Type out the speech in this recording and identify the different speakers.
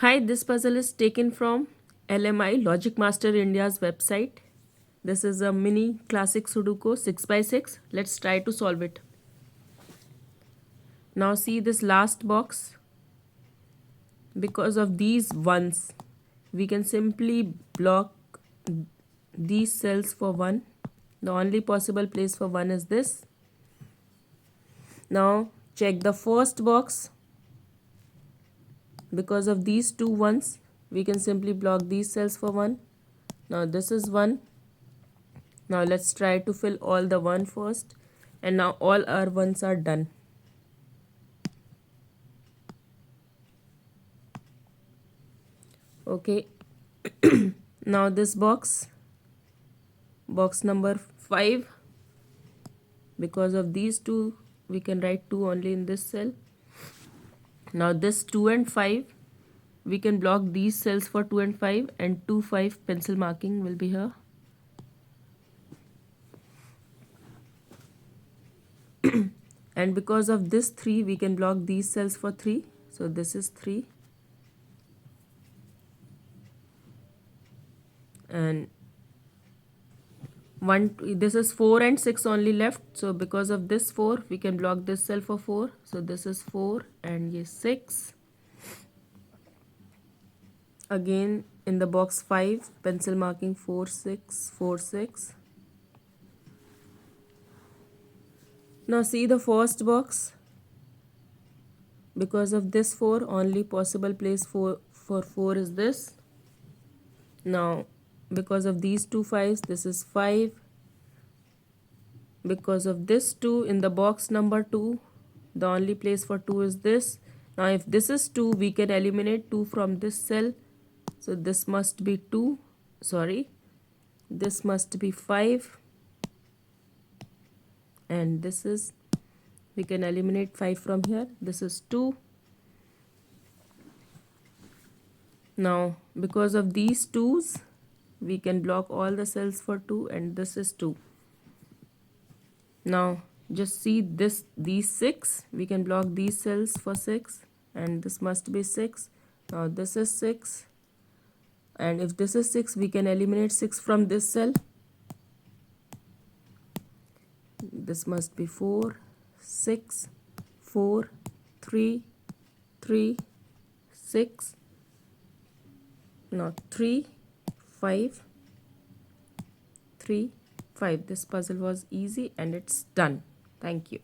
Speaker 1: Hi, this puzzle is taken from LMI Logic Master India's website. This is a mini classic Sudoku 6 by 6. Let's try to solve it. Now see this last box. Because of these ones, we can simply block these cells for 1. The only possible place for 1 is this. Now check the first box. Because of these two ones, we can simply block these cells for 1. Now this is 1. Now let's try to fill all the 1 first. And now all our 1s are done. Okay. Now this box number 5. Because of these two, we can write 2 only in this cell. Now this 2 and 5, we can block these cells for 2 and 5, and 2, 5 pencil marking will be here. And because of this 3, we can block these cells for 3. So this is 3. And 1, this is 4 and 6 only left. So because of this 4, we can block this cell for 4. So this is 4 and yes 6. Again in the box 5, pencil marking 4, 6, 4, 6. Now see the first box. Because of this 4, only possible place for 4 is this. Now because of these two 5s, this is 5. Because of this 2 in the box number 2, the only place for 2 is this. Now if this is 2, we can eliminate 2 from this cell. So this must be 2. Sorry. This must be 5. And this is, we can eliminate 5 from here. This is 2. Now because of these 2's, we can block all the cells for 2, and this is 2. Now just see this, these 6, we can block these cells for 6, and this must be 6. Now this is 6, and if this is 6, we can eliminate 6 from this cell. This must be 4, 6, 4, 3, 3, 6. Now 3, 5, 3, 5. This puzzle was easy and it's done. Thank you.